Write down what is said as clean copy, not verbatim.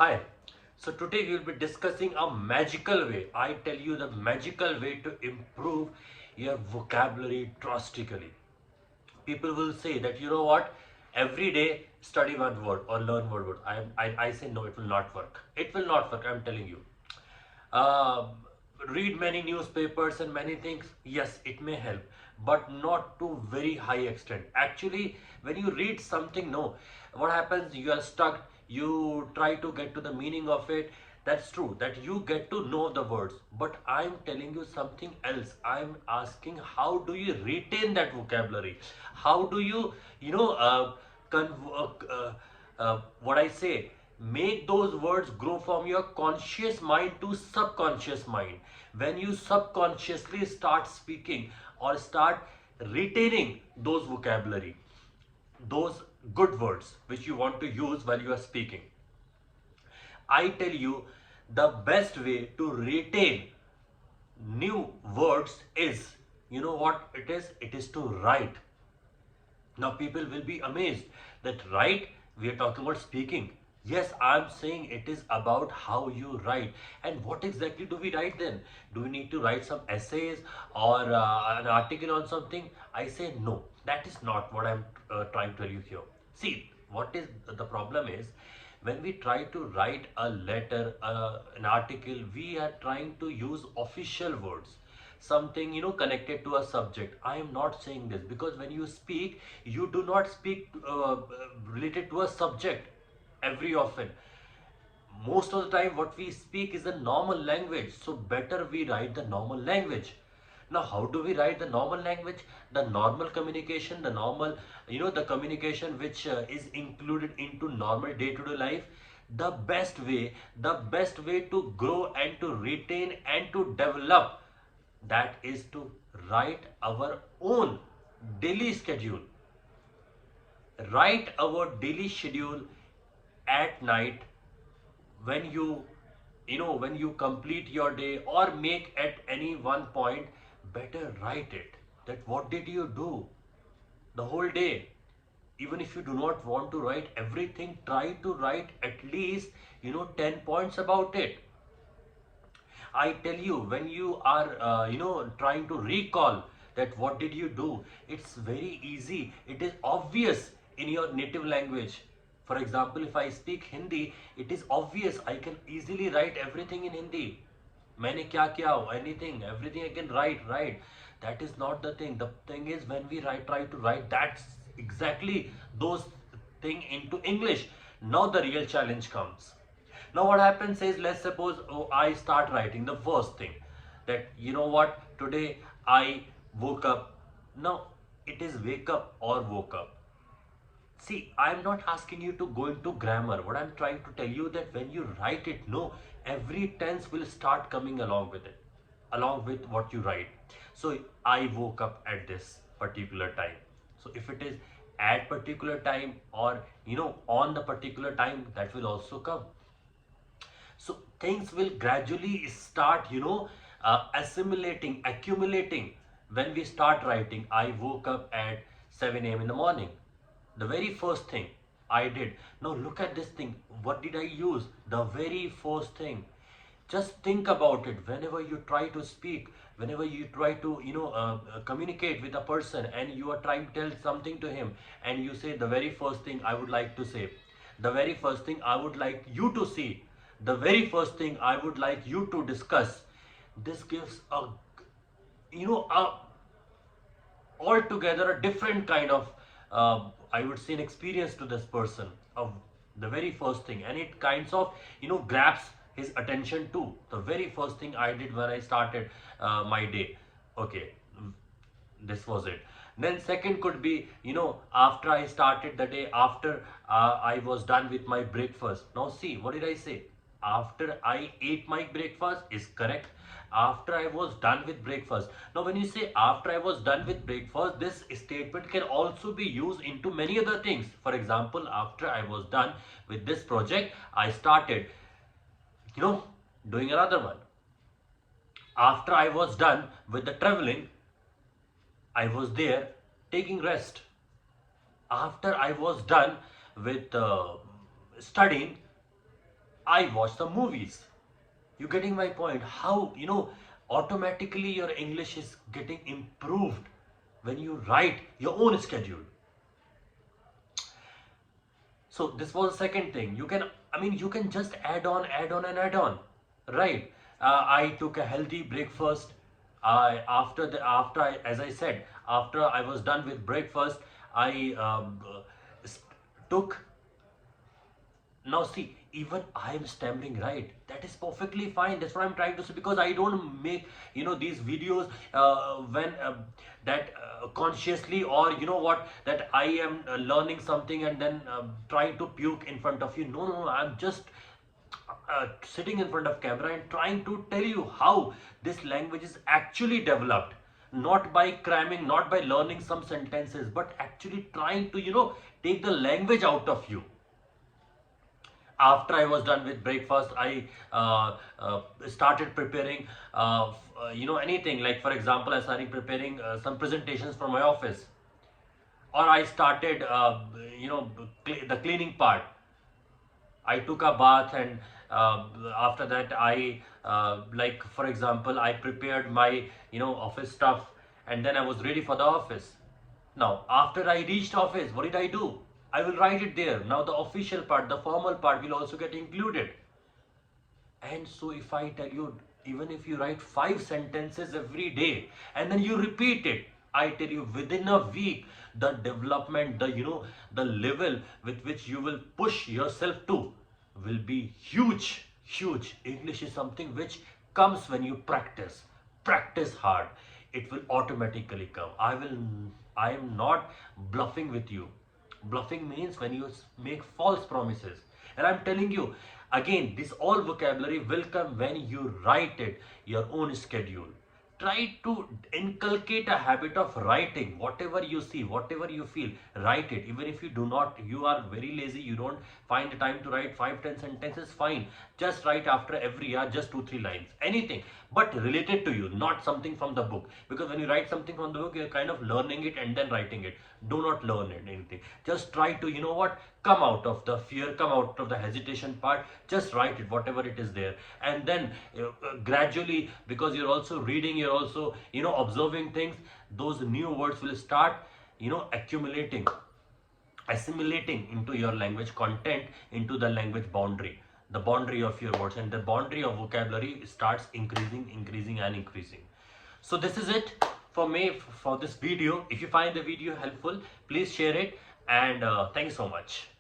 Hi. So today we will be discussing a magical way. I tell you the magical way to improve your vocabulary drastically. People will say that you know what, every day study one word or learn one word. I say no, it will not work. It will not work. I'm telling you. uh, Read many newspapers and many things, yes, it may help, but not to very high extent. Actually, when you read something, no, what happens, you are stuck, you try to get to the meaning of it. That's true that you get to know the words, but I'm telling you something else. I'm asking, how do you retain that vocabulary? How do you you know what I say, make those words grow from your conscious mind to subconscious mind. When you subconsciously start speaking or start retaining those vocabulary, those good words which you want to use while you are speaking, I tell you the best way to retain new words is, you know what it is? It is to write. Now people will be amazed that write, we are talking about speaking. Yes, I'm saying it is about how you write. And what exactly do we write then? Do we need to write some essays or an article on something? I say no. That is not what I'm trying to tell you here. See, what is the problem is, when we try to write a letter, an article, we are trying to use official words, something connected to a subject. I am not saying this, because when you speak, you do not speak related to a subject every often. Most of the time what we speak is the normal language, so better we write the normal language. Now how do we write the normal language? The normal communication, the normal, the communication which is included into normal day-to-day life. The best way to grow and to retain and to develop, that is to write our own daily schedule. Write our daily schedule at night, when when you complete your day or make at any one point. Better write it, that what did you do the whole day. Even if you do not want to write everything, try to write at least 10 points about it. I tell you, when you are, trying to recall that what did you do, it's very easy. It is obvious in your native language. For example, if I speak Hindi, it is obvious. I can easily write everything in Hindi. मैंने क्या किया, anything, everything I can write. That is not the thing. The thing is, when we try to write that's exactly those thing into English. Now the real challenge comes. Now what happens is, let's suppose, I start writing the first thing, that you know what, today I woke up. Now it is wake up or woke up. See, I'm not asking you to go into grammar. What I'm trying to tell you, that when you write it, no, every tense will start coming along with it, along with what you write. So I woke up at this particular time. So if it is at particular time or on the particular time, that will also come. So things will gradually start assimilating, accumulating. When we start writing, I woke up at 7 a.m. in the morning, the very first thing I did. Now look at this thing, what did I use? The very first thing. Just think about it. Whenever you try to speak, whenever you try to communicate with a person, and you are trying to tell something to him, and you say, the very first thing I would like to say, the very first thing I would like you to see, the very first thing I would like you to discuss. This gives a you know a altogether a different kind of, I would say, an experience to this person of the very first thing, and it kinds of grabs his attention too. The very first thing I did when I started my day. Okay, this was it. Then second could be, after I started the day, after I was done with my breakfast. Now see, what did I say? After I ate my breakfast is correct. After I was done with breakfast. Now when you say after I was done with breakfast, this statement can also be used into many other things. For example, after I was done with this project, I started you know doing another one. After I was done with the traveling, I was there taking rest. After I was done with studying, I watch the movies. You getting my point? How, automatically your English is getting improved when you write your own schedule. So this was the second thing. You can just add on, and add on, right? I took a healthy breakfast. As I said, after I was done with breakfast, I took. Now see, even I am stammering, right? That is perfectly fine. That's what I'm trying to say, because I don't make these videos when that consciously, or what, that I am learning something and then trying to puke in front of you. No, no, no. I'm just sitting in front of camera and trying to tell you how this language is actually developed, not by cramming, not by learning some sentences, but actually trying to take the language out of you. After I was done with breakfast, I started preparing, anything. Like for example, I started preparing some presentations for my office, or I started, the cleaning part. I took a bath, and after that, like for example, I prepared my office stuff, and then I was ready for the office. Now, after I reached office, what did I do? I will write it there. Now, the official part, the formal part will also get included. And so, if I tell you, even if you write 5 sentences every day and then you repeat it, I tell you, within a week, the development, the level with which you will push yourself to will be huge, huge. English is something which comes when you practice. Practice hard. It will automatically come. I am not bluffing with you. Bluffing means when you make false promises. And I'm telling you, again, this all vocabulary will come when you write it, your own schedule. Try to inculcate a habit of writing. Whatever you see, whatever you feel, write it. Even if you are very lazy, you don't find the time to write 5-10 sentences, fine. Just write after every hour, just 2-3 lines. Anything, but related to you, not something from the book. Because when you write something from the book, you're kind of learning it and then writing it. Do not learn anything. Just try to, come out of the fear, come out of the hesitation part. Just write it, whatever it is there. And then gradually, because you're also reading, you're also, observing things, those new words will start, accumulating, assimilating into your language content, into the language boundary, the boundary of your words, and the boundary of vocabulary starts increasing and increasing. So this is it for me for this video. If you find the video helpful, please share it, and thank you so much.